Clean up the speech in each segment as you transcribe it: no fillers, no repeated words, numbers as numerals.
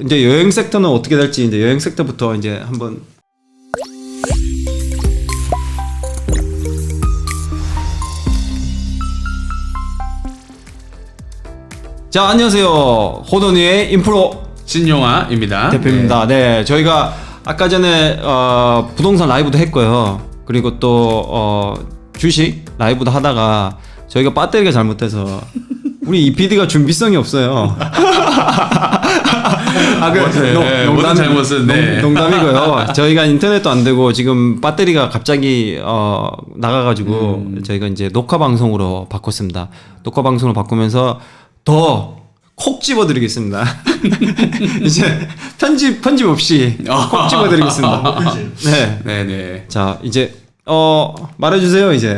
이제 여행 섹터는 어떻게 될지 이제 여행 섹터부터 이제 한번. 자, 안녕하세요. 호돈이의 인프로 신용아입니다. 대표입니다. 네, 저희가 아까 전에 부동산 라이브도 했고요. 그리고 또 주식 라이브도 하다가 저희가 배터리가 잘못돼서 우리 이 PD가 준비성이 없어요. 모든 잘못은 농담이고요. 저희가 인터넷도 안 되고 지금 배터리가 갑자기 나가가지고 저희가 이제 녹화 방송으로 바꿨습니다. 녹화 방송으로 바꾸면서 더 콕 집어드리겠습니다. 이제 편집 없이 콕 집어드리겠습니다. 네, 네네. 자 이제 말해주세요 이제.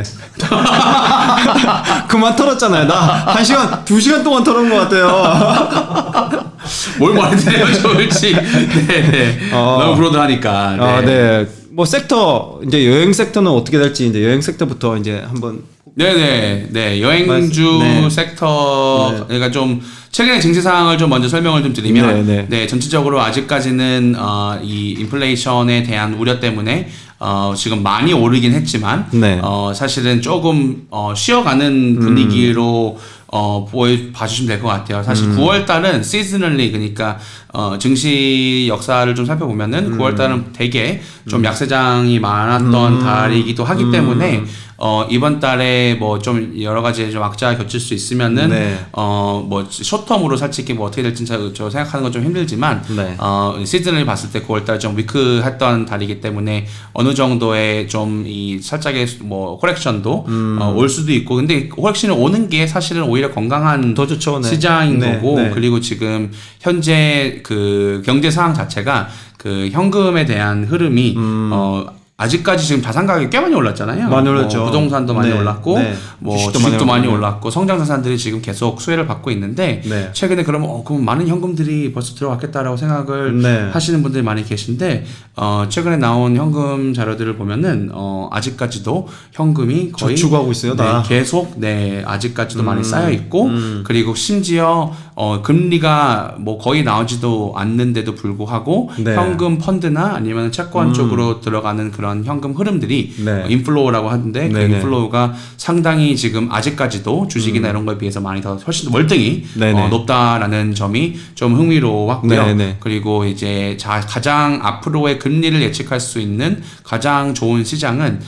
그만 털었잖아요. 나 1시간 2시간 동안 털은 것 같아요. 뭘 말해드려요 좋을지. 네네. 너무 브로드하니까. 네. 네. 뭐 섹터 이제 여행 섹터는 어떻게 될지 이제 여행 섹터부터 이제 한번. 네네. 네. 여행주 네. 섹터, 네. 그러니까 좀 최근의 증시 상황을 좀 먼저 설명을 좀 드리면, 네. 전체적으로 아직까지는 이 인플레이션에 대한 우려 때문에 지금 많이 오르긴 했지만, 네. 사실은 조금 쉬어가는 분위기로 봐주시면 될 것 같아요. 사실 9월 달은 시즈널리, 그러니까 증시 역사를 좀 살펴보면은 9월 달은 되게 좀 약세장이 많았던 달이기도 하기 때문에 이번 달에 뭐 좀 여러 가지 좀 악재가 겹칠 수 있으면은 네. 뭐 쇼텀으로 솔직히 뭐 어떻게 될지 저 생각하는 건 좀 힘들지만 네. 시즌을 봤을 때 9월 달 좀 위크했던 달이기 때문에 어느 정도의 좀 이 살짝의 뭐 코렉션도 올 수도 있고, 근데 코렉션이 오는 게 사실은 오히려 건강한 더 좋죠. 네. 시장인 네. 거고, 네. 그리고 지금 현재 그 경제 상황 자체가 그 현금에 대한 흐름이 아직까지 지금 자산 가격이 꽤 많이 올랐잖아요. 많이 올랐죠. 부동산도 많이 네. 올랐고, 네. 뭐 주식도 주식도 많이 많이 올랐고, 성장 자산들이 지금 계속 수혜를 받고 있는데, 네. 최근에 그러면 그럼 많은 현금들이 벌써 들어왔겠다라고 생각을 네. 하시는 분들이 많이 계신데, 최근에 나온 현금 자료들을 보면은 아직까지도 현금이 거의 저축하고 있어요. 다. 계속 아직까지도 많이 쌓여 있고, 그리고 심지어 금리가 뭐 거의 나오지도 않는데도 불구하고 네. 현금 펀드나 아니면 채권 쪽으로 들어가는 그런 현금 흐름들이 네. 인플로우라고 하는데, 그 네네. 인플로우가 상당히 지금 아직까지도 주식이나 이런 거에 비해서 많이 더 훨씬 더 월등히 네네. 높다라는 점이 좀 흥미로웠고요. 네네. 그리고 이제 가장 앞으로의 금리를 예측할 수 있는 가장 좋은 시장은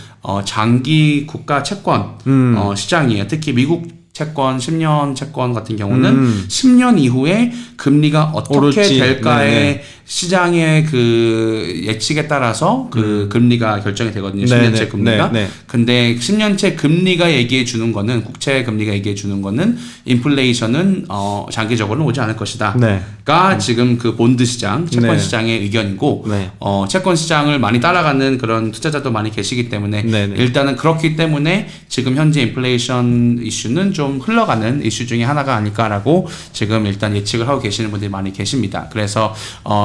장기 국가 채권 시장이에요. 특히 미국 채권, 10년 채권 같은 경우는 10년 이후에 금리가 어떻게 오를지. 될까의 네네. 시장의 그 예측에 따라서 그 금리가 결정이 되거든요. 10년째 네네. 금리가. 네네. 근데 10년째 금리가 얘기해 주는 거는, 국채 금리가 얘기해 주는 거는 인플레이션은 장기적으로는 오지 않을 것이다. 네. 가 지금 그 본드 시장, 채권 네. 시장의 의견이고, 네. 채권 시장을 많이 따라가는 그런 투자자도 많이 계시기 때문에 네네. 일단은 그렇기 때문에 지금 현재 인플레이션 이슈는 좀 흘러가는 이슈 중에 하나가 아닐까라고 지금 일단 예측을 하고 계시는 분들이 많이 계십니다. 그래서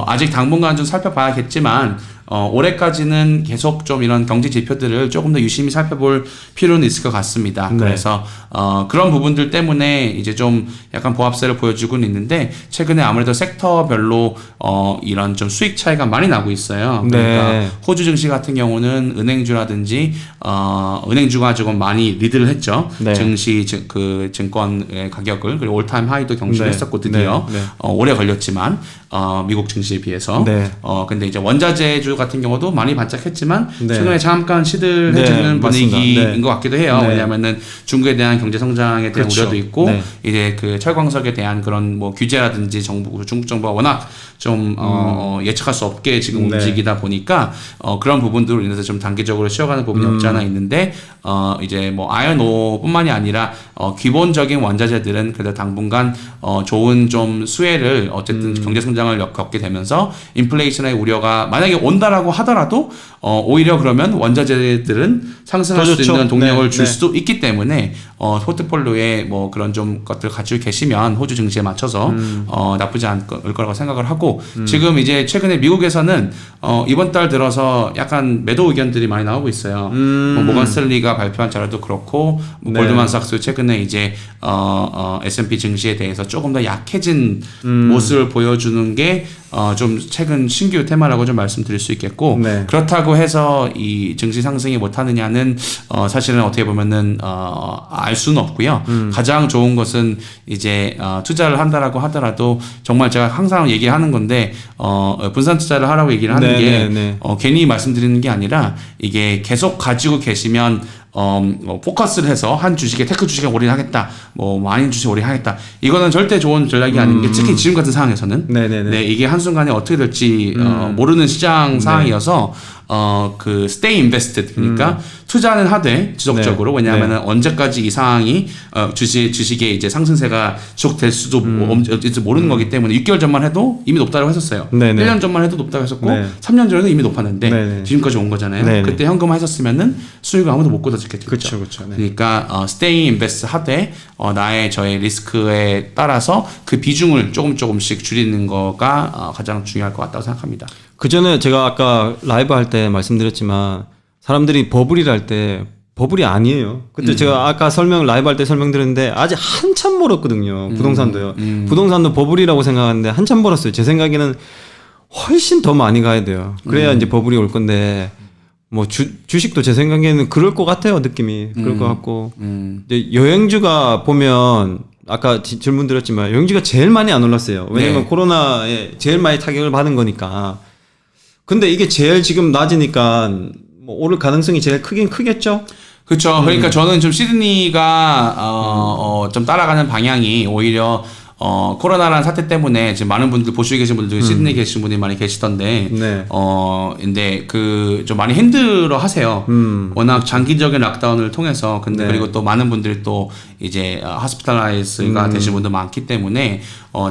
아직 당분간 좀 살펴봐야겠지만 올해까지는 계속 좀 이런 경제 지표들을 조금 더 유심히 살펴볼 필요는 있을 것 같습니다. 네. 그래서 그런 부분들 때문에 이제 좀 약간 보합세를 보여주고는 있는데, 최근에 아무래도 섹터별로 이런 좀 수익 차이가 많이 나고 있어요. 그러니까 네. 호주 증시 같은 경우는 은행주라든지 은행주가 조금 많이 리드를 했죠. 네. 증시 그 증권의 가격을, 그리고 올타임 하이도 경신을 네. 했었고 드디어 네. 오래 걸렸지만 미국 증시에 비해서. 네. 근데 이제 원자재주 같은 경우도 많이 반짝했지만 네. 최근에 잠깐 시들해지는 네, 맞습니다. 분위기인 네. 것 같기도 해요. 네. 왜냐하면은 중국에 대한 경제 성장에 대한 그렇죠. 우려도 있고, 네. 이제 그 철광석에 대한 그런 뭐 규제라든지 중국 정부가 워낙 좀 예측할 수 없게 지금 네. 움직이다 보니까 그런 부분들로 인해서 좀 단기적으로 쉬어가는 부분이 없지 않아 있는데, 이제 뭐 아연오뿐만이 아니라 기본적인 원자재들은 그래도 당분간 좋은 좀 수혜를 어쨌든 경제 성장을 겪게 되면서 인플레이션의 우려가 만약에 온다라고 하더라도 오히려 그러면 원자재들은 상승할 수 있는 동력을 네, 줄 네. 수도 있기 때문에 포트폴리오에 뭐 그런 좀 것들 가지고 계시면 호주 증시에 맞춰서 나쁘지 않을 거라고 생각을 하고, 지금 이제 최근에 미국에서는 이번 달 들어서 약간 매도 의견들이 많이 나오고 있어요. 뭐 모건 스탠리가 발표한 자료도 그렇고, 뭐 네. 골드만삭스 최근에 이제 S&P 증시에 대해서 조금 더 약해진 모습을 보여주는 게 좀 최근 신규 테마라고 좀 말씀드릴 수 있겠고 네. 그렇다고 해서 이 증시 상승이 못하느냐는 사실은 어떻게 보면은 알 수는 없고요. 가장 좋은 것은 이제 투자를 한다라고 하더라도 정말 제가 항상 얘기하는 건데 분산 투자를 하라고 얘기를 하는 네, 게 네. 괜히 말씀드리는 게 아니라 이게 계속 가지고 계시면 포커스를 해서 한 주식에 테크 주식에 올인하겠다, 뭐 아닌 주식에 올인하겠다. 이거는 절대 좋은 전략이 아닌 게 특히 지금 같은 상황에서는 네네네. 네, 이게 한순간에 어떻게 될지 모르는 시장 상황이어서 그 stay invested 그러니까 투자는 하되 지속적으로 네. 왜냐하면은 언제까지 이 상황이 주식의 이제 상승세가 지속될 수도 없을지 모르는 거기 때문에 6개월 전만 해도 이미 높다고 했었어요. 네네. 1년 전만 해도 높다고 했었고 네. 3년 전에도 이미 높았는데 네네. 지금까지 온 거잖아요. 네네. 그때 현금화 했었으면은 수익을 아무도 못 걷어줬겠죠. 그렇죠, 그렇죠. 네. 그러니까 stay invest 하되 저의 리스크에 따라서 그 비중을 조금씩 줄이는 거가 가장 중요할 것 같다고 생각합니다. 그 전에 제가 아까 라이브 할 때 말씀드렸지만 사람들이 버블이라 할 때 버블이 아니에요. 그때 제가 아까 라이브 할 때 설명드렸는데 아직 한참 멀었거든요. 부동산도요. 부동산도 버블이라고 생각하는데 한참 멀었어요. 제 생각에는 훨씬 더 많이 가야 돼요. 그래야 이제 버블이 올 건데 뭐 주식도 제 생각에는 그럴 것 같아요. 느낌이 그럴 것 같고 이제 여행주가 보면 아까 질문 드렸지만 여행주가 제일 많이 안 올랐어요. 왜냐면 네. 코로나에 제일 많이 타격을 받은 거니까. 근데 이게 제일 지금 낮으니까 뭐 오를 가능성이 제일 크긴 크겠죠? 그렇죠. 그러니까 저는 좀 시드니가 좀 따라가는 방향이 오히려 코로나라는 사태 때문에 지금 많은 분들 보시고 계신 분들 중에 시드니에 계신 분들이 많이 계시던데 네. 근데 좀 많이 힘들어 하세요. 워낙 장기적인 락다운을 통해서 근데 네. 그리고 또 많은 분들이 또 이제 하스피탈라이즈가 되신 분들 많기 때문에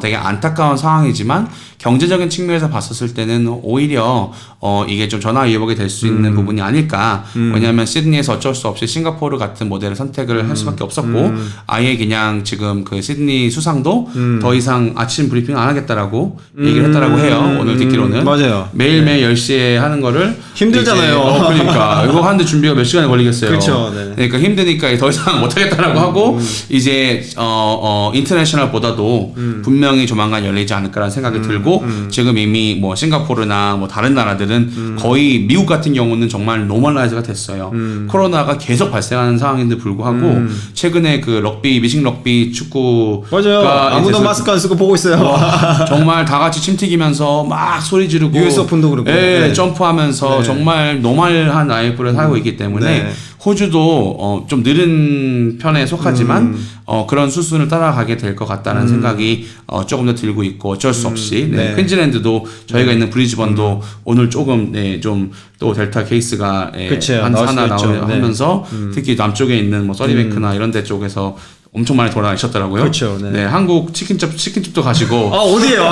되게 안타까운 상황이지만 경제적인 측면에서 봤었을 때는 오히려 이게 좀 전화위복이 될 수 있는 부분이 아닐까. 왜냐하면 시드니에서 어쩔 수 없이 싱가포르 같은 모델을 선택을 할 수밖에 없었고 아예 그냥 지금 그 시드니 수상도 더 이상 아침 브리핑 안 하겠다라고 얘기를 했다라고 해요. 오늘 듣기로는. 맞아요. 매일매일 10시에 하는 거를 힘들잖아요. 이제, 그러니까 이거 하는데 준비가 몇 시간이 걸리겠어요. 그렇죠. 네. 그러니까 힘드니까 더 이상 못 하겠다라고 하고 이제 인터내셔널보다도 분명히 조만간 열리지 않을까라는 생각이 들고 지금 이미 뭐 싱가포르나 뭐 다른 나라들은 거의 미국 같은 경우는 정말 노멀라이즈가 됐어요. 코로나가 계속 발생하는 상황인데 불구하고 최근에 그 미식 럭비 축구가 맞아요. 아무도 이제 마스크 안 쓰고 보고 있어요. 정말 다 같이 침 튀기면서 막 소리 지르고 US 오픈도 그렇고. 예, 네. 점프하면서 네. 정말 노멀한 라이프를 살고 있기 때문에 네. 호주도 좀 느린 편에 속하지만 그런 수순을 따라가게 될 것 같다는 생각이 조금 더 들고 있고 어쩔 수 없이 네. 퀸즐랜드도 저희가 있는 브리즈번도 오늘 조금 좀 또 델타 케이스가 그쵸, 하나 나올 수도 있죠. 네. 하면서 특히 남쪽에 있는 뭐 서리뱅크나 이런 데 쪽에서 엄청 많이 돌아다니셨더라고요. 그렇죠. 네. 한국 치킨집도 가시고 아 어디에요?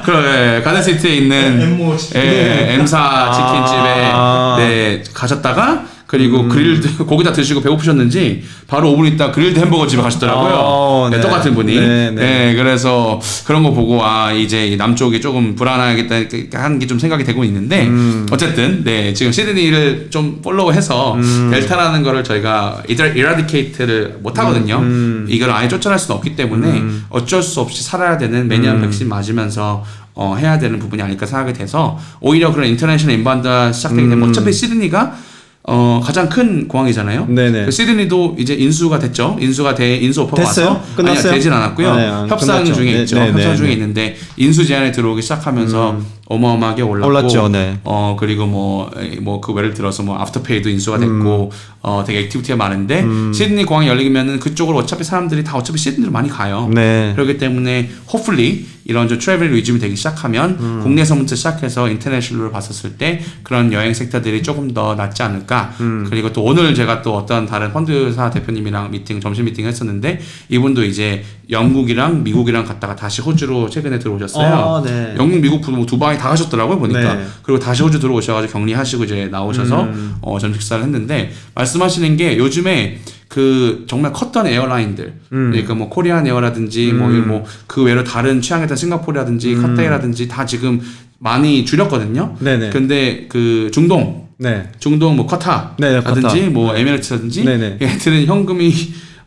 그래 가든시티에 있는 엠모 치킨. M사 치킨집에 네, 가셨다가 그리고 그릴드 고기 다 드시고 배고프셨는지 바로 5분 있다 그릴드 햄버거 집에 가셨더라고요. 네, 네. 똑같은 분이. 네, 네. 그래서 그런 거 보고 이제 이 남쪽이 조금 불안하겠다 하는 게 좀 생각이 되고 있는데 어쨌든 지금 시드니를 좀 팔로우해서 델타라는 거를 저희가 이라디케이트를 못 하거든요. 이걸 아예 쫓아낼 수는 없기 때문에 어쩔 수 없이 살아야 되는 매년 백신 맞으면서 해야 되는 부분이 아닐까 생각이 돼서 오히려 그런 인터내셔널 인바운드가 시작되게 되면 어차피 시드니가 가장 큰 공항이잖아요. 네네. 그 시드니도 이제 인수가 됐죠. 인수 오퍼가 됐어요? 와서 끝났어요? 아니요, 되진 않았고요. 협상 끝났죠. 중에 네, 있죠. 네, 협상 네, 중에 네. 있는데 인수 제한에 들어오기 시작하면서 어마어마하게 올랐죠. 네. 그리고 뭐 그 예를 들어서 뭐 아프터페이도 인수가 됐고 되게 액티비티가 많은데 시드니 공항이 열리면은 그쪽으로 어차피 사람들이 다 어차피 시드니로 많이 가요. 네. 그렇기 때문에 hopefully 이런 좀 트래블 리즘이 되기 시작하면 국내에서부터 시작해서 인터내셔널로 봤었을 때 그런 여행 섹터들이 조금 더 낫지 않을까. 그리고 또 오늘 제가 또 어떤 다른 펀드사 대표님이랑 점심 미팅을 했었는데 이분도 이제 영국이랑 미국이랑 갔다가 다시 호주로 최근에 들어오셨어요. 네. 영국, 미국, 두바이 다 가셨더라고요 보니까. 네. 그리고 다시 호주 들어오셔가지고 격리하시고 이제 나오셔서 점심 식사를 했는데 말씀하시는 게 요즘에 그 정말 컸던 에어라인들 그러니까 뭐 코리안 에어라든지 뭐 그 외로 다른 취향했던 싱가포르라든지 카타이라든지 다 지금 많이 줄였거든요. 네네. 근데 그 중동 뭐 카타라든지 카타. 뭐 에미레이트라든지 네네. 얘들은 현금이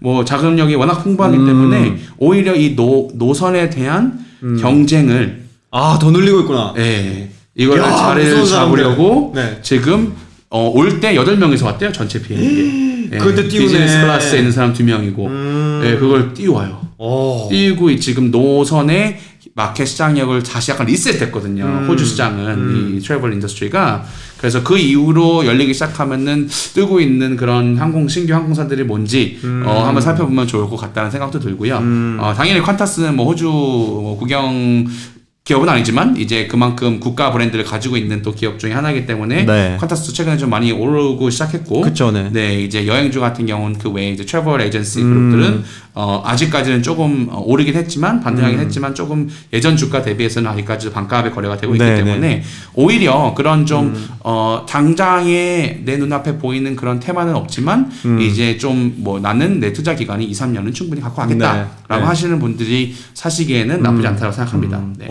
뭐 자금력이 워낙 풍부하기 때문에 오히려 이 노선에 대한 경쟁을 더 늘리고 있구나. 예. 이거를 야, 자리를 무서운 사람들. 잡으려고 네. 지금 올 때 8명에서 왔대요. 전체 비행기에. 그것도 띄우네. 비즈니스 클래스에 있는 사람 2명이고. 예, 그걸 띄워요. 띄우고 지금 노선에 마켓 시장력을 다시 약간 리셋했거든요. 호주 시장은 이 트래블 인더스트리가. 그래서 그 이후로 열리기 시작하면은 뜨고 있는 그런 신규 항공사들이 뭔지 한번 살펴보면 좋을 것 같다는 생각도 들고요. 당연히 퀀타스는 뭐 호주 뭐 국영 기업은 아니지만 이제 그만큼 국가 브랜드를 가지고 있는 또 기업 중에 하나이기 때문에 네. 퀀타스도 최근에 좀 많이 오르고 시작했고, 그쵸, 네. 네 이제 여행주 같은 경우는 그 외에 이제 트래블 에이전시 그룹들은 아직까지는 조금 오르긴 했지만 반등하긴 했지만 조금 예전 주가 대비해서는 아직까지 반값의 거래가 되고 있기 네, 때문에 네. 오히려 그런 좀 당장에 내 눈앞에 보이는 그런 테마는 없지만 이제 좀 뭐 나는 내 투자 기간이 2, 3년은 충분히 갖고 가겠다라고 네, 네. 하시는 분들이 사시기에는 나쁘지 않다고 생각합니다. 네.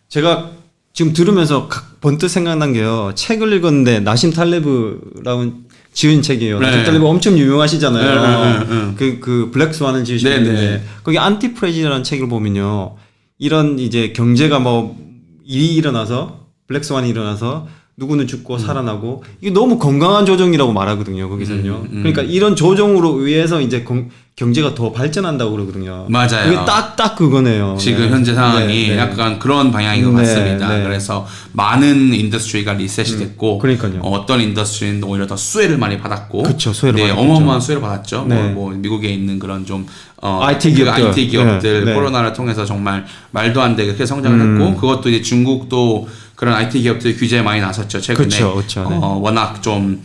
제가 지금 들으면서 번뜩 생각난 게요. 책을 읽었는데 나심 탈레브라고 지은 책이에요. 네. 나심 탈레브 엄청 유명하시잖아요. 네. 그 블랙 스완을 지으신 네, 분인데 네. 거기 안티프레지라는 책을 보면요. 이런 이제 경제가 뭐 일이 일어나서 블랙 스완이 일어나서 누구는 죽고 살아나고 이게 너무 건강한 조정이라고 말하거든요. 거기서는요. 그러니까 이런 조정으로 의해서 이제 경제가 더 발전한다고 그러거든요. 맞아요. 그게 딱 그거네요. 지금 네. 현재 상황이 네, 네. 약간 그런 방향인 것 네, 같습니다. 네. 그래서 많은 인더스트리가 리셋이 됐고, 그러니까요. 어떤 인더스트리는 오히려 더 수혜를 많이 받았고, 그쵸, 수혜를 네, 많이 어마어마한 받죠. 수혜를 받았죠. 네. 뭐 미국에 있는 그런 좀 IT 기업들. IT 기업들 네, 네. 코로나를 통해서 정말 말도 안 되게 크게 성장을 했고, 그것도 이제 중국도 그런 IT 기업들 규제에 많이 나섰죠. 최근에 그쵸, 네. 워낙 좀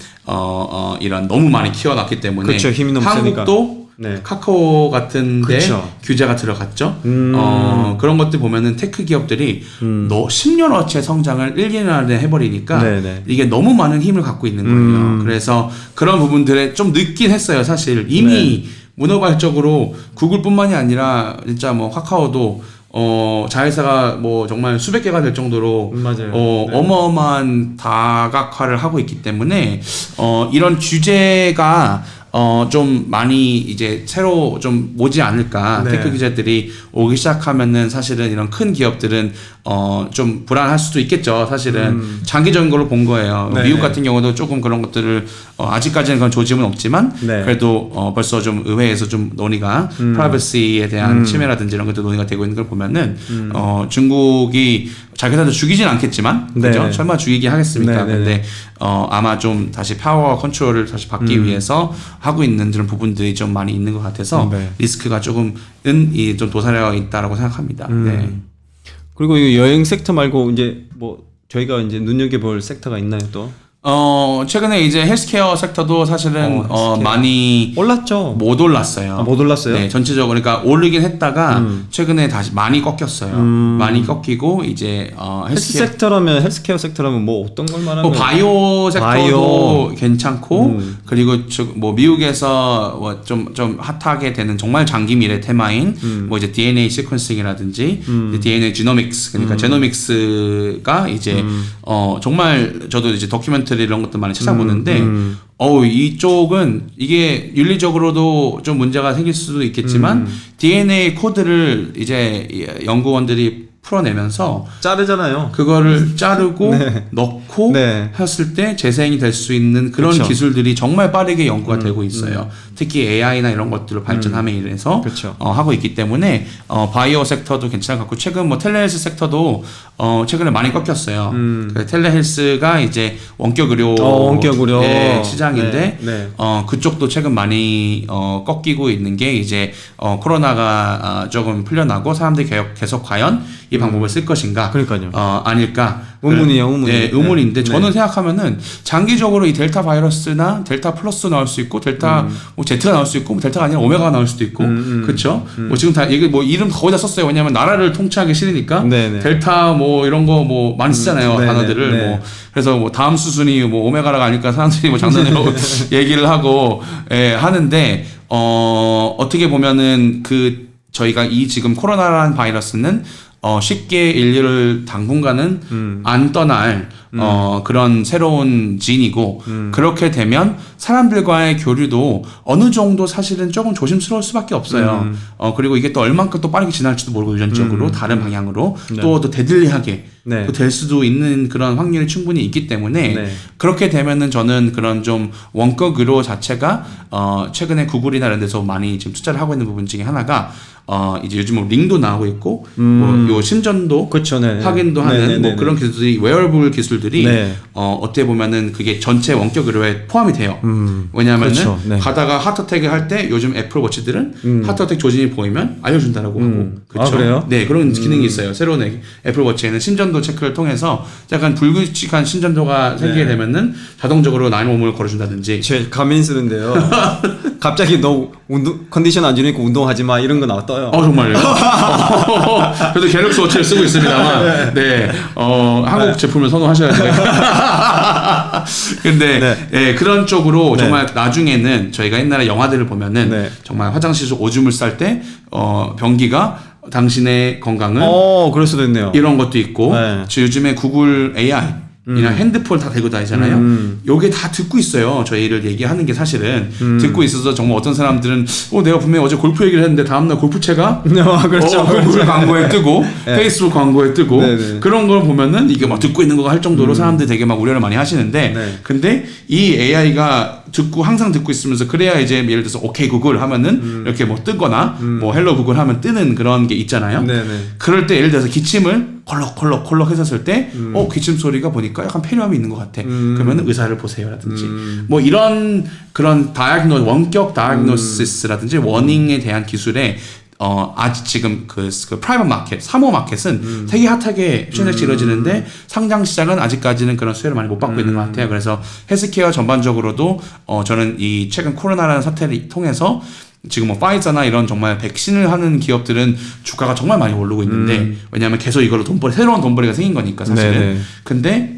이런 너무 많이 키워놨기 때문에 그쵸, 힘이 너무 한국도 네. 카카오 같은데 그쵸. 규제가 들어갔죠. 그런 것들 보면은 테크 기업들이 10년어치의 성장을 1년 안에 해버리니까 네네. 이게 너무 많은 힘을 갖고 있는 거예요. 그래서 그런 부분들에 좀 늦긴 했어요. 사실 이미 문어발적으로 구글뿐만이 아니라 진짜 뭐 카카오도 자회사가 뭐 정말 수백 개가 될 정도로 맞아요. 어마어마한 다각화를 하고 있기 때문에 이런 규제가 좀 많이 이제 새로 좀 오지 않을까. 네. 테크 규제들이 오기 시작하면은 사실은 이런 큰 기업들은 좀 불안할 수도 있겠죠. 사실은 장기적인 걸로 본 거예요. 네, 미국 네. 같은 경우도 조금 그런 것들을 아직까지는 그런 조짐은 없지만 네. 그래도 벌써 좀 의회에서 좀 논의가 프라이버시에 대한 침해라든지 이런 것도 논의가 되고 있는 걸 보면은 중국이 자기네도 죽이진 않겠지만 그죠? 네. 설마 죽이게 하겠습니까? 네, 네, 근데 아마 좀 다시 파워 컨트롤을 다시 받기 위해서 하고 있는 그런 부분들이 좀 많이 있는 것 같아서 네. 리스크가 조금은 좀 도사리가 있다라고 생각합니다. 네. 그리고 이 여행 섹터 말고 이제 뭐 저희가 이제 눈여겨볼 섹터가 있나요 또? 최근에 이제 헬스케어 섹터도 사실은 헬스케어. 많이 올랐죠. 못 올랐어요. 못 올랐어요? 네, 전체적으로 그러니까 오르긴 했다가 최근에 다시 많이 꺾였어요. 많이 꺾이고 이제 헬스 섹터라면 헬스케어 섹터라면 뭐 어떤 걸 말하는 뭐 거예요? 바이오 섹터도 괜찮고 그리고 뭐 미국에서 뭐 좀 핫하게 되는 정말 장기 미래 테마인 뭐 이제 DNA 시퀀싱이라든지 이제 DNA 지노믹스 그러니까 제노믹스가 이제 정말 저도 이제 다큐멘터리 이런 것도 많이 찾아보는데 이쪽은 이게 윤리적으로도 좀 문제가 생길 수도 있겠지만 DNA 코드를 이제 연구원들이 풀어내면서 자르잖아요. 그거를 자르고 넣고 네. 했을 때 재생이 될 수 있는 그런 그쵸. 기술들이 정말 빠르게 연구가 되고 있어요. 특히 AI나 이런 것들을 발전함에 인해서 그쵸. 하고 있기 때문에 바이오 섹터도 괜찮을 것 같고 최근 뭐 텔레헬스 sektor도 최근에 많이 꺾였어요. 그 텔레헬스가 이제 원격 의료 원격 의료. 시장인데 네. 그쪽도 최근 많이 꺾이고 있는 게 이제 코로나가 조금 풀려나고 사람들이 계속 과연 이 방법을 쓸 것인가? 그러니까요. 아닐까? 의문이에요, 의문이. 네, 의문인데 네. 저는 생각하면은 장기적으로 이 델타 바이러스나 델타 플러스 나올 수 있고 델타 뭐 제트가 나올 수 있고 뭐 델타가 아니라 오메가가 나올 수도 있고 그렇죠? 뭐 지금 다 이게 뭐 이름 거의 다 썼어요. 왜냐하면 나라를 통치하기 싫으니까 네네. 델타 뭐 이런 거 뭐 많이 쓰잖아요 네네. 단어들을 네. 뭐 그래서 뭐 다음 수순이 뭐 오메가라가 아닐까 사람들이 뭐 장난으로 얘기를 하고 하는데 어떻게 보면은 저희가 이 지금 코로나라는 바이러스는 쉽게 인류를 당분간은 안 떠날 그런 새로운 진이고 그렇게 되면 사람들과의 교류도 어느 정도 사실은 조금 조심스러울 수밖에 없어요. 그리고 이게 또 얼만큼 또 빠르게 지날지도 모르고 유전적으로 다른 방향으로 네. 또 데들리하게 네. 또 될 수도 있는 그런 확률이 충분히 있기 때문에 네. 그렇게 되면은 저는 그런 좀 원격 의료 자체가 최근에 구글이나 이런 데서 많이 지금 투자를 하고 있는 부분 중에 하나가 이제 요즘 뭐 링도 나오고 있고 뭐 요 심전도 그렇죠. 네. 확인도 하는 네, 네, 뭐 네, 그런 기술들이 웨어러블 기술들이 네. 어떻게 보면은 그게 전체 원격 의료에 포함이 돼요. 왜냐하면은 그렇죠. 네. 가다가 하트어택을 할 때 요즘 애플 워치들은 하트어택 조짐이 보이면 알려준다라고 하고 그렇죠. 아, 그래요? 네 그런 기능이 있어요. 새로운 애플 워치에는 심전도 체크를 통해서 약간 불규칙한 심전도가 생기게 되면은 자동적으로 911을 걸어준다든지. 제 가민 쓰는데요. 갑자기 너 컨디션 안 좋으니까 운동하지 마 이런 거 나왔어요. 정말요? 그래도 갤럭시 워치를 쓰고 있습니다만, 네, 한국 제품을 선호하셔야죠. 근데, 예, 그런 쪽으로 정말 나중에는 저희가 옛날에 영화들을 보면은 정말 화장실에서 오줌을 쌀 때, 변기가 당신의 건강을 그럴 수도 있네요. 이런 것도 있고, 네. 요즘에 구글 AI, 이나 핸드폰 다 대고 다니잖아요. 요게 다 듣고 있어요. 저희를 얘기하는 게 사실은 듣고 있어서 정말 어떤 사람들은 내가 분명히 어제 골프 얘기를 했는데 다음날 골프채가 그렇죠. 구글 광고에 뜨고 페이스북 광고에 뜨고 네네. 그런 걸 보면은 이게 막 듣고 있는 거 할 정도로 사람들이 되게 막 우려를 많이 하시는데 네. 근데 이 AI가 항상 듣고 있으면서 그래야 이제 예를 들어서 오케이 구글 하면은 이렇게 뭐 뜨거나 뭐 헬로 구글 하면 뜨는 그런 게 있잖아요. 네네. 그럴 때 예를 들어서 기침을 콜록콜록 했었을 때 기침 소리가 보니까 약간 폐렴이 있는 것 같아. 그러면 의사를 보세요라든지 뭐 이런 그런 원격 다이아그노시스라든지 워닝에 대한 기술에 아직 지금 그 프라이빗 마켓, 사모 마켓은 되게 핫하게 최근에 이루어지는데 상장 시장은 아직까지는 그런 수혜를 많이 못 받고 있는 것 같아요. 그래서 헬스케어 전반적으로도 저는 이 최근 코로나라는 사태를 통해서 지금 뭐 파이자나 이런 정말 백신을 하는 기업들은 주가가 정말 많이 오르고 있는데 왜냐하면 계속 이걸로 새로운 돈벌이가 생긴 거니까 사실은. 네네. 근데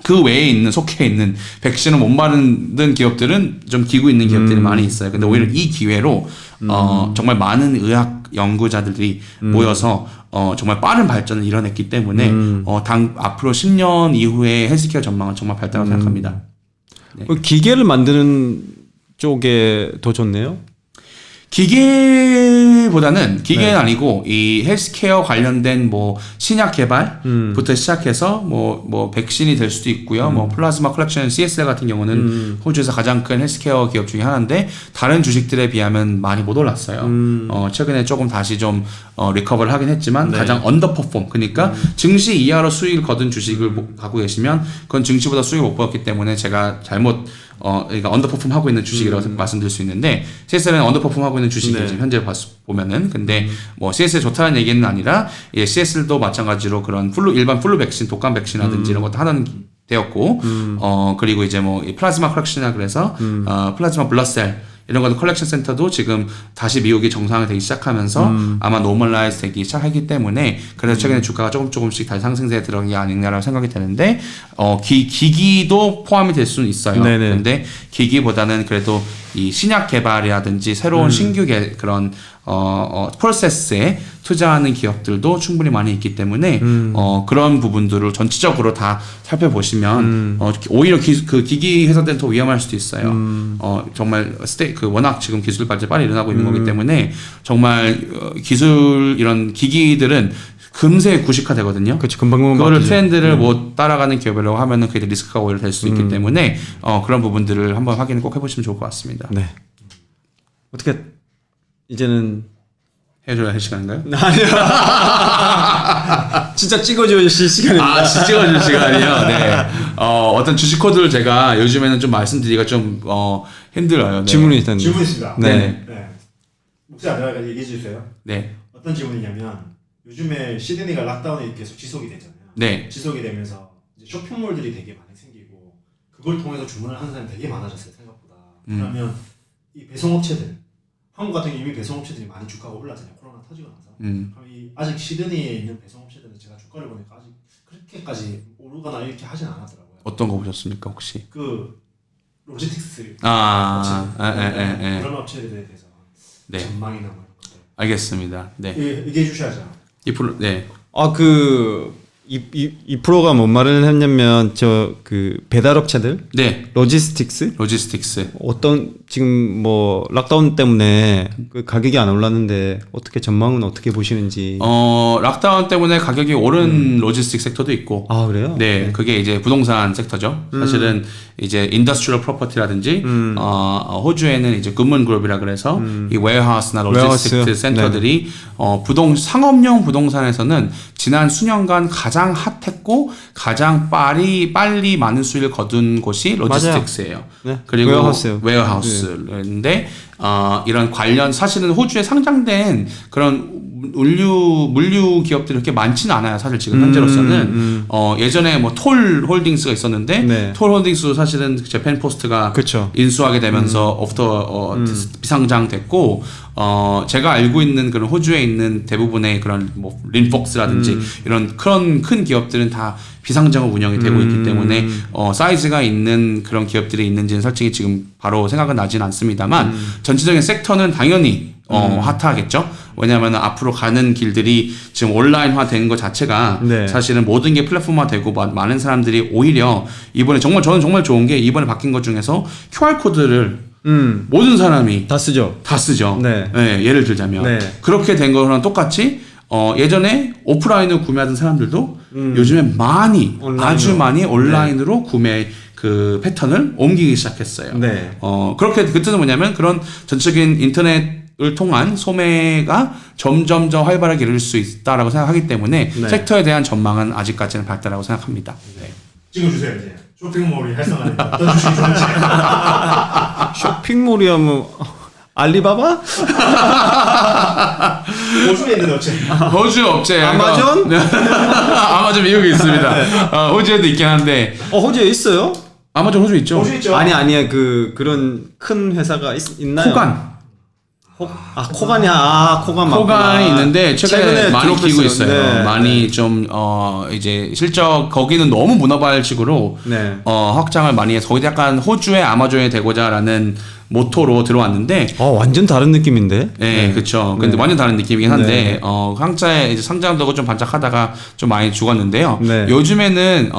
그 외에 속해 있는 백신을 못 만든 기업들은 좀 기고 있는 기업들이 많이 있어요. 근데 오히려 이 기회로 정말 많은 의학 연구자들이 모여서 정말 빠른 발전을 이뤄냈기 때문에 앞으로 10년 이후에 헬스케어 전망은 정말 밝다고 생각합니다. 네. 기계를 만드는 쪽에 더 좋네요. 기계는 아니고 이 헬스케어 관련된 뭐 신약 개발부터 시작해서 뭐 백신이 될 수도 있고요. 뭐 플라즈마 컬렉션 CSL 같은 경우는 호주에서 가장 큰 헬스케어 기업 중에 하나인데 다른 주식들에 비하면 많이 못 올랐어요. 최근에 조금 다시 좀 리커버를 하긴 했지만 가장 언더퍼폼 그러니까 증시 이하로 수익을 거둔 주식을 갖고 계시면 그건 증시보다 수익을 못 벌었기 때문에 제가 잘못 그러니까 언더퍼폼 하고 있는 주식이라고 말씀드릴 수 있는데 CSL은 언더퍼폼 하고 있는 주식이에요. 지금 현재 보면은 근데 뭐 CSL 좋다는 얘기는 아니라 CSL도 마찬가지로 그런 일반 플루 백신, 독감 백신이라든지 이런 것도 하는 되었고 그리고 이제 뭐 플라즈마 컬렉션이나 그래서 플라즈마 블러셀 이런 것도 컬렉션 센터도 지금 다시 미국이 정상화 되기 시작하면서 아마 노멀라이즈 되기 시작하기 때문에 그래서 최근에 주가가 조금씩 다시 상승세에 들어간 게 아닌가라고 생각이 되는데 기기도 포함이 될 수는 있어요. 네네. 근데 기기보다는 그래도 이 신약 개발이라든지 새로운 신규 그런 프로세스에 투자하는 기업들도 충분히 많이 있기 때문에 그런 부분들을 전체적으로 다 살펴보시면 오히려 그 기기 회사들은 더 위험할 수도 있어요. 정말 워낙 지금 기술 발전이 빨리 일어나고 있는 거기 때문에 정말 기술 이런 기기들은 금세 구식화 되거든요. 그렇죠. 금방 그거를 트렌드를 못 따라가는 기업이라고 하면은 그게 리스크가 오히려 될 수 있기 때문에 그런 부분들을 한번 확인을 꼭 해보시면 좋을 것 같습니다. 네. 어떻게 이제는 해줘야 할 시간인가요? 아니요. 진짜 찍어주실 시간입니다. 진짜 찍어줄 시간이요. 네. 어떤 주식 코드를 제가 요즘에는 좀 말씀드리기가 좀 힘들어요. 네. 질문이 있다는데. 질문 있습니다. 네. 목사 안전하게 얘기해 주세요. 네. 어떤 질문이냐면 요즘에 시드니가 락다운이 계속 지속이 되잖아요. 네. 지속이 되면서 이제 쇼핑몰들이 되게 많이 생기고 그걸 통해서 주문을 하는 사람이 되게 많아졌어요 생각보다. 그러면 이 배송업체들 한국 같은 경우 이미 배송업체들이 많이 주가가 올랐잖아요. 코로나 터지고 나서. 그럼 이 아직 시드니에 있는 배송업체들은 제가 주가를 보니까 아직 그렇게까지 오르거나 이렇게 하진 않았더라고요. 어떤 거 보셨습니까 혹시? 그 로지스틱스 그런 업체들에 대해서 네. 전망이나 뭐 이런 것들 알겠습니다. 네. 얘기해 주셔야죠. 네. 이 프로가 뭔 말을 했냐면 그 배달업체들 네, 로지스틱스 어떤 지금 뭐 락다운 때문에 그 가격이 안 올랐는데 어떻게 전망은 어떻게 보시는지. 락다운 때문에 가격이 오른 로지스틱 섹터도 있고. 아 그래요? 네, 그게 이제 부동산 섹터죠. 사실은 이제 인더스트리얼 프로퍼티라든지 호주에는 이제 굿문 그룹이라 그래서 이 웨어하우스나 로지스틱 웨어하우스. 센터들이 상업용 부동산에서는 지난 수년간 가장 핫했고 가장 빨리 많은 수익을 거둔 곳이 로지스틱스예요. 네. 그리고 웨어하우스요. 웨어하우스인데 이런 관련 사실은 호주에 상장된 그런 물류 기업들이 그렇게 많지는 않아요. 사실 지금 현재로서는 예전에 뭐 톨 홀딩스가 있었는데 네. 톨 홀딩스도 사실은 재팬 포스트가 그쵸. 인수하게 되면서 비상장됐고 제가 알고 있는 그런 호주에 있는 대부분의 그런 뭐 린폭스라든지 이런 그런 큰 기업들은 다 비상장으로 운영이 되고 있기 때문에 사이즈가 있는 그런 기업들이 있는지는 솔직히 지금 바로 생각은 나진 않습니다만 전체적인 섹터는 당연히 핫하겠죠. 왜냐하면 앞으로 가는 길들이 지금 온라인화 된 것 자체가 네. 사실은 모든 게 플랫폼화 되고 많은 사람들이 오히려 이번에 저는 정말 좋은 게 이번에 바뀐 것 중에서 QR코드를 모든 사람이 다 쓰죠. 다 쓰죠. 네. 예를 들자면 네. 그렇게 된 거랑 똑같이 예전에 오프라인으로 구매하던 사람들도 요즘에 아주 많이 온라인으로 구매 그 패턴을 옮기기 시작했어요. 네. 그렇게 그 뜻은 뭐냐면 그런 전체적인 인터넷을 통한 소매가 점점 더 활발하게 이룰 수 있다라고 생각하기 때문에 네. 섹터에 대한 전망은 아직까지는 밝다라고 생각합니다. 네. 찍어주세요 이제 쇼핑몰이 활성화되면 어떤 주식이 좋을지. 쇼핑몰이 하면 알리바바? 호주에 있는 업체. 호주 업체 아마존? 아마존 미국에 있습니다. 호주에도 있긴 한데 호주에 있어요? 아마존 호주 있죠. 호주 있죠. 아니야 그런 큰 회사가 있나요? 코간. 코간이 코간 코간이 있는데 최근에 많이 키고 있어요. 네. 많이 좀 이제 실적 거기는 너무 문어발식으로 네. 확장을 많이 해서 거기 약간 호주의 아마존이 되고자라는 모토로 들어왔는데 완전 다른 느낌인데. 네, 그렇죠. 근데 네. 완전 다른 느낌이긴 한데 네. 한자에 이제 상장되고 좀 반짝하다가 좀 많이 죽었는데요. 네. 요즘에는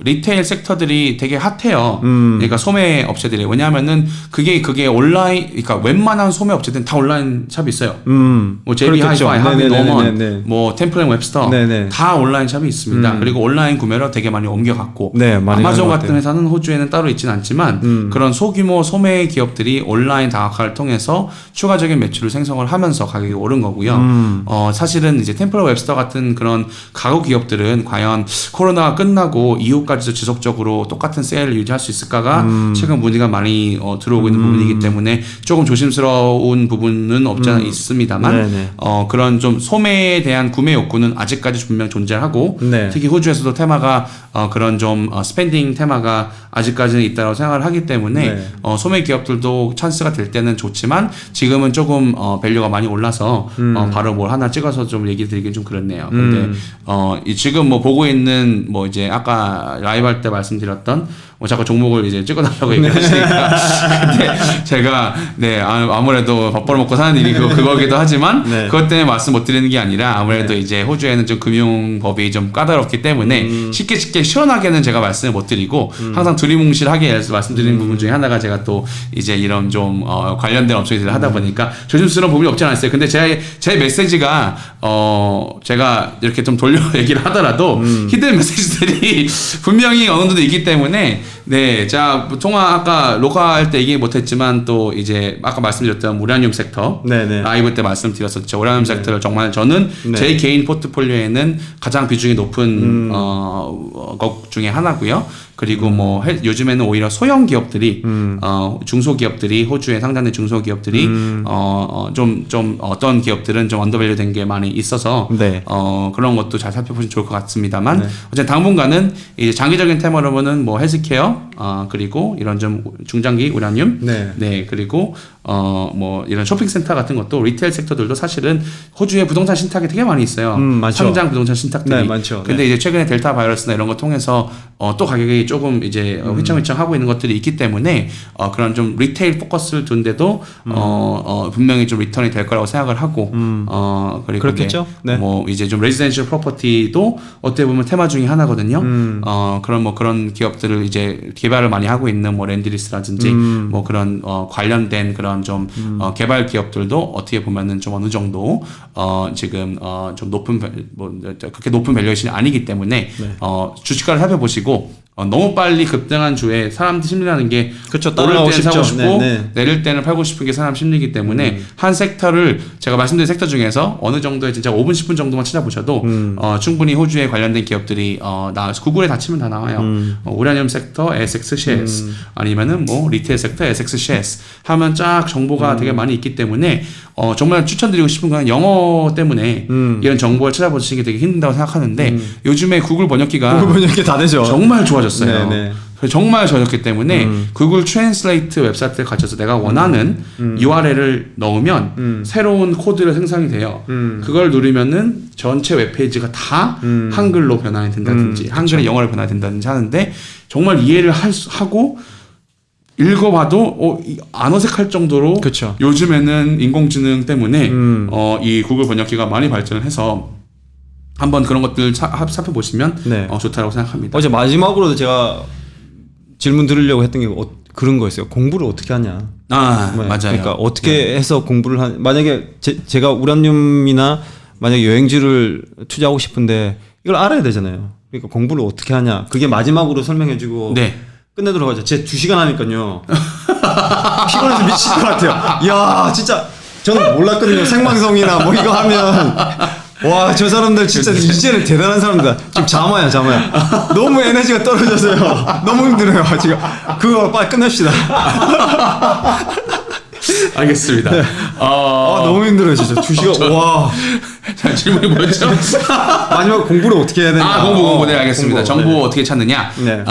리테일 섹터들이 되게 핫해요. 그러니까 소매 업체들이 왜냐하면은 그게 온라인, 그러니까 웬만한 소매 업체들은 다 온라인 샵이 있어요. 뭐 제비 그렇겠죠. 하이파이, 하비 네네네네네. 노먼, 뭐 템플 앤 웹스터 네네. 다 온라인 샵이 있습니다. 그리고 온라인 구매로 되게 많이 옮겨갔고 네, 많이 아마존 가는 것 같은 같아요. 회사는 호주에는 따로 있지는 않지만 그런 소규모 소매 기업들이 온라인 다각화를 통해서 추가적인 매출을 생성을 하면서 가격이 오른 거고요. 사실은 이제 템플 웹스터 같은 그런 가구 기업들은 과연 코로나가 끝나고 이후까지도 지속적으로 똑같은 세일을 유지할 수 있을까가 최근 문의가 많이 들어오고 있는 부분이기 때문에 조금 조심스러운 부분은 없지 않아 있습니다만 네네. 그런 좀 소매에 대한 구매 욕구는 아직까지 분명 존재하고 네. 특히 호주에서도 테마가 그런 좀 스펜딩 테마가 아직까지는 있다고 생각을 하기 때문에 네. 소매 기업들도 찬스가 될 때는 좋지만 지금은 조금 밸류가 많이 올라서 바로 뭘 하나 찍어서 좀 얘기 드리긴 좀 그렇네요. 근데 지금 뭐 보고 있는 뭐 이제 아까 라이브 할 때 말씀드렸던 뭐 자꾸 종목을 이제 찍어달라고 얘기하시니까 근데 제가 아무래도 밥 벌어먹고 사는 일이고 그거기도 하지만 네. 그것 때문에 말씀 못 드리는 게 아니라 아무래도 이제 호주에는 좀 금융법이 좀 까다롭기 때문에 쉽게 시원하게는 제가 말씀을 못 드리고 항상 두리뭉실하게 말씀드리는 부분 중에 하나가 제가 또 이제 이런 좀 관련된 업종들을 하다 보니까 조심스러운 부분이 없지 않았어요. 근데 제 메시지가 제가 이렇게 좀 돌려 얘기를 하더라도 히든 메시지들이 분명히 어느 정도 있기 때문에 네, 자 통화 아까 로카 할 때 얘기 못했지만 또 이제 아까 말씀드렸던 우라늄 섹터 네네. 라이브 때 말씀드렸었죠. 우라늄 섹터를 정말 저는 네. 제 개인 포트폴리오에는 가장 비중이 높은 것 중에 하나고요. 그리고 뭐 요즘에는 오히려 소형 기업들이 중소기업들이 호주에 상장된 중소기업들이 좀 어떤 기업들은 좀 언더밸류된 게 많이 있어서 네. 그런 것도 잘 살펴보시면 좋을 것 같습니다만 네. 어쨌든 당분간은 이제 장기적인 테마로 보면 뭐 헬스케어 헬스케어, 그리고 이런 좀 중장기 우라늄, 네. 그리고 뭐 이런 쇼핑센터 같은 것도 리테일 섹터들도 사실은 호주에 부동산 신탁이 되게 많이 있어요. 많죠. 상장 부동산 신탁들이. 네, 많죠. 근데 이제 최근에 델타 바이러스나 이런 거 통해서 또 가격이 조금 이제 휘청휘청 하고 있는 것들이 있기 때문에 그런 좀 리테일 포커스를 둔데도 분명히 좀 리턴이 될 거라고 생각을 하고 그리고 그렇겠죠. 네. 뭐 이제 좀 레지던셜 프로퍼티도 어떻게 보면 테마 중에 하나거든요. 그런 기업들을 이제 개발을 많이 하고 있는 뭐 랜드리스라든지 뭐 그런 관련된 그런 좀 개발 기업들도 어떻게 보면은 좀 어느 정도 지금 좀 높은 뭐 그렇게 높은 밸류에이션이 아니기 때문에 주식가를 살펴보시고 너무 빨리 급등한 주에 사람들 심리라는 게 그렇죠. 오를 따라가고 때는 사고 싶죠. 싶고 네. 내릴 때는 팔고 싶은 게 사람 심리이기 때문에 한 섹터를 제가 말씀드린 섹터 중에서 어느 정도의 진짜 5분 10분 정도만 찾아보셔도 충분히 호주에 관련된 기업들이 나와서 구글에 다 치면 다 나와요. 우라늄 섹터 SX 쉐스 아니면은 뭐 리테일 섹터 SX 쉐스 하면 쫙 정보가 되게 많이 있기 때문에 정말 추천드리고 싶은 건 영어 때문에 이런 정보를 찾아보시는 게 되게 힘든다고 생각하는데 요즘에 구글 번역기가 이렇게 다 되죠. 정말 좋아졌어요. 네네. 정말 좋아졌기 때문에 구글 트랜슬레이트 웹사이트에 가셔서 내가 원하는 URL을 넣으면 새로운 코드를 생성이 돼요. 그걸 누르면은 전체 웹페이지가 다 한글로 변환이 된다든지 한글에 영어로 변환이 된다든지 하는데 정말 이해를 하고 읽어봐도 안 어색할 정도로 그쵸. 요즘에는 인공지능 때문에 이 구글 번역기가 많이 발전을 해서 한번 그런 것들 살펴보시면 네. 좋다고 생각합니다. 어제 마지막으로 제가 질문 드리려고 했던 게 그런 거였어요. 공부를 어떻게 하냐. 네, 맞아요. 그러니까 어떻게 해서 공부를 만약에 제가 우라늄이나 만약에 여행지를 투자하고 싶은데 이걸 알아야 되잖아요. 그러니까 공부를 어떻게 하냐. 그게 마지막으로 설명해주고 네. 끝내도록 하죠. 제 2시간 하니까요. 피곤해서 미칠 것 같아요. 이야, 진짜 저는 몰랐거든요. 생방송이나 뭐 이거 하면 와, 저 사람들 진짜 이제는 대단한 사람들이다. 지금 잠아야. 너무 에너지가 떨어져서요. 너무 힘들어요. 지금 그거 빨리 끝냅시다. 알겠습니다. 네. 너무 힘들어요, 진짜. 2시간. 와. 자, 질문이 뭐였죠? 마지막 공부를 어떻게 해야 되냐. 공부. 네, 알겠습니다. 공부. 정보 네. 어떻게 찾느냐? 네.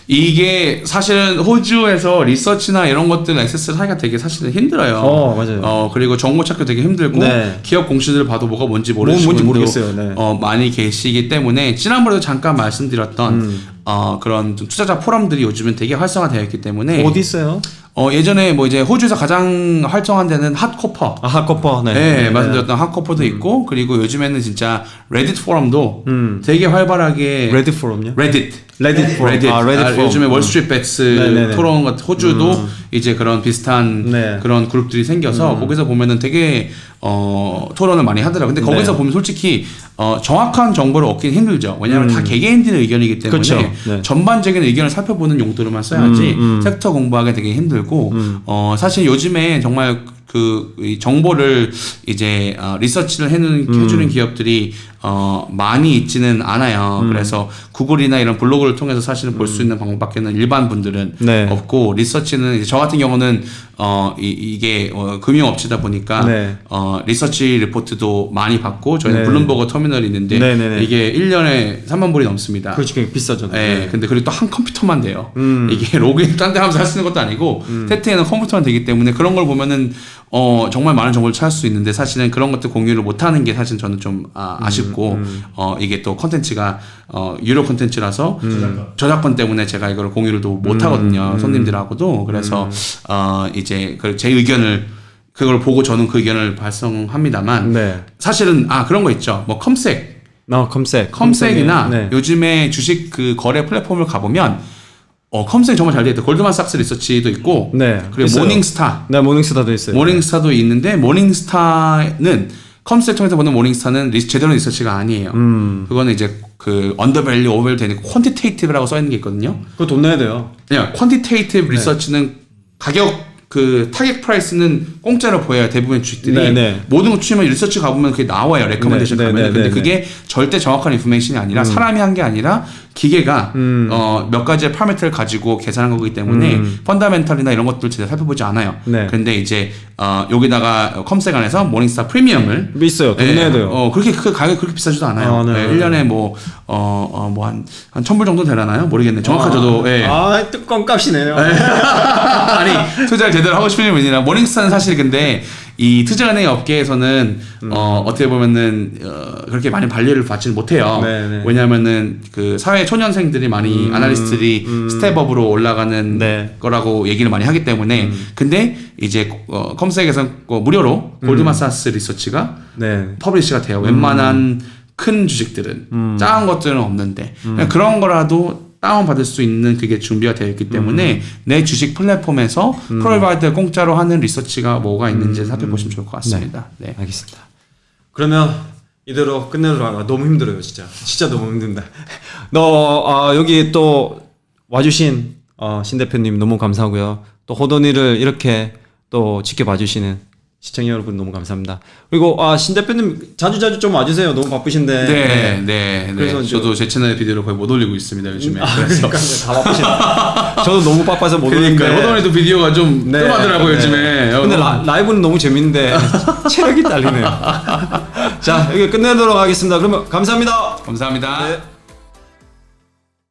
이게 사실은 호주에서 리서치나 이런 것들 액세스를 하기가 되게 사실은 힘들어요. 맞아요. 그리고 정보 찾기 되게 힘들고 네. 기업 공시들을 봐도 뭐가 뭔지 모르시는 분도 모르겠어요. 네. 많이 계시기 때문에 지난번에도 잠깐 말씀드렸던 그런 좀 투자자 포럼들이 요즘은 되게 활성화되어 있기 때문에 어디 있어요? 예전에 뭐 이제 호주에서 가장 활성화한 데는 핫코퍼. 핫코퍼. 네, 말씀드렸던 핫코퍼도 있고 그리고 요즘에는 진짜 레딧 포럼도 되게 활발하게 레딧 포럼요? 레딧 포럼. 레딧. 포럼. 요즘에 월스트리트 배츠 네네네. 토론 같은 호주도 이제 그런 비슷한 네. 그런 그룹들이 생겨서 거기서 보면은 되게 토론을 많이 하더라고요. 근데 거기서 네. 보면 솔직히 정확한 정보를 얻긴 힘들죠. 왜냐하면 다 개개인들의 의견이기 때문에 그쵸. 네. 전반적인 의견을 살펴보는 용도로만 써야지 섹터 공부하기 되게 힘들고 사실 요즘에 정말 이 정보를 이제 리서치를 해주는 기업들이 많이 있지는 않아요. 그래서 구글이나 이런 블로그를 통해서 사실은 볼 수 있는 방법밖에는 일반 분들은 네. 없고 리서치는 이제 저 같은 경우는 이게 금융업체다 보니까 네. 리서치 리포트도 많이 받고 저희는 네. 블룸버그 터미널이 있는데 네네네. 이게 1년에 3만 불이 넘습니다. 그렇지, 그게 비싸죠. 네, 근데 그리고 또 한 컴퓨터만 돼요. 이게 로그인 딴 데 하면서 할 수 있는 것도 아니고 세트에는 컴퓨터만 되기 때문에 그런 걸 보면은 정말 많은 정보를 찾을 수 있는데 사실은 그런 것들 공유를 못하는 게 사실 저는 좀 아쉽고 이게 또 컨텐츠가 유료 컨텐츠라서 저작권 때문에 제가 이걸 공유를 또 못하거든요. 손님들하고도. 그래서 이제 제 의견을 그걸 보고 저는 그 의견을 발송합니다만 네. 사실은 그런 거 있죠. 뭐 컴섹이나 네. 요즘에 주식 그 거래 플랫폼을 가보면 컴섹 정말 잘 돼 있다. 골드만삭스 리서치도 있고 네. 그리고 있어요. 모닝스타. 네, 모닝스타도 있어요. 모닝스타도 있는데 모닝스타는 컴스텍 통해서 보는 모닝스타는 제대로 리서치가 아니에요. 그거는 이제 그 언더밸류, 오버밸류 되는 퀀티테이티브라고 써 있는 게 있거든요. 그거 돈 내야 돼요. 그냥 퀀티테이티브 리서치는 가격 그 타겟 프라이스는 공짜로 보여요. 대부분의 주식들이 네네. 모든 거 치면 리서치 가보면 그게 나와요. 레커멘데이션 네, 가면. 네, 근데 네, 그게 절대 정확한 인포메이션이 아니라 사람이 한 게 아니라 기계가 몇 가지의 파라미터를 가지고 계산한 거기 때문에 펀더멘털이나 이런 것들 제대로 살펴보지 않아요. 네. 근데 이제 여기다가 컴색 안에서 모닝스타 프리미엄을 있어요. 국내에도요. 그렇게 그 가격이 그렇게 비싸지도 않아요. 네. 1년에 1년에 한 1,000불 정도 되려나요? 모르겠네. 정확하게 저도. 예. 뚜껑 값이네요. 아니, 투자를 제대로 하고 싶은 분이라 모닝스타는 사실 근데 이 투자은행 업계에서는 어떻게 보면은 그렇게 많이 관리를 받지는 못해요. 네. 왜냐하면은 그 사회 초년생들이 많이 아날리스트들이 스텝업으로 올라가는 네. 거라고 얘기를 많이 하기 때문에 근데 이제 컴스텍에서 무료로 골드만사스 리서치가 네. 퍼블리시가 돼요. 웬만한 큰 주식들은 작은 것들은 없는데 그런 거라도 다운받을 수 있는 그게 준비가 되어 있기 때문에 내 주식 플랫폼에서 프로바이더 공짜로 하는 리서치가 뭐가 있는지 살펴보시면 좋을 것 같습니다. 네. 알겠습니다. 그러면 이대로 끝내도록 하겠습니다. 너무 힘들어요, 진짜 너무 힘든다. 여기 또 와주신 신 대표님 너무 감사하고요. 또 호돈이를 이렇게 또 지켜봐 주시는 시청자 여러분 너무 감사합니다. 그리고 신 대표님 자주 좀 와주세요. 너무 바쁘신데. 네. 그래서 저도 제 채널의 비디오를 거의 못 올리고 있습니다 요즘에. 그래서 다 바쁘신데. 저도 너무 바빠서 못 오는데. 그러니까 호돈이도 비디오가 좀 네, 뜸하더라고요 네. 요즘에. 근데 라이브는 너무 재밌는데 체력이 딸리네요. 자, 여기 끝내도록 하겠습니다. 그러면 감사합니다. 감사합니다. 네.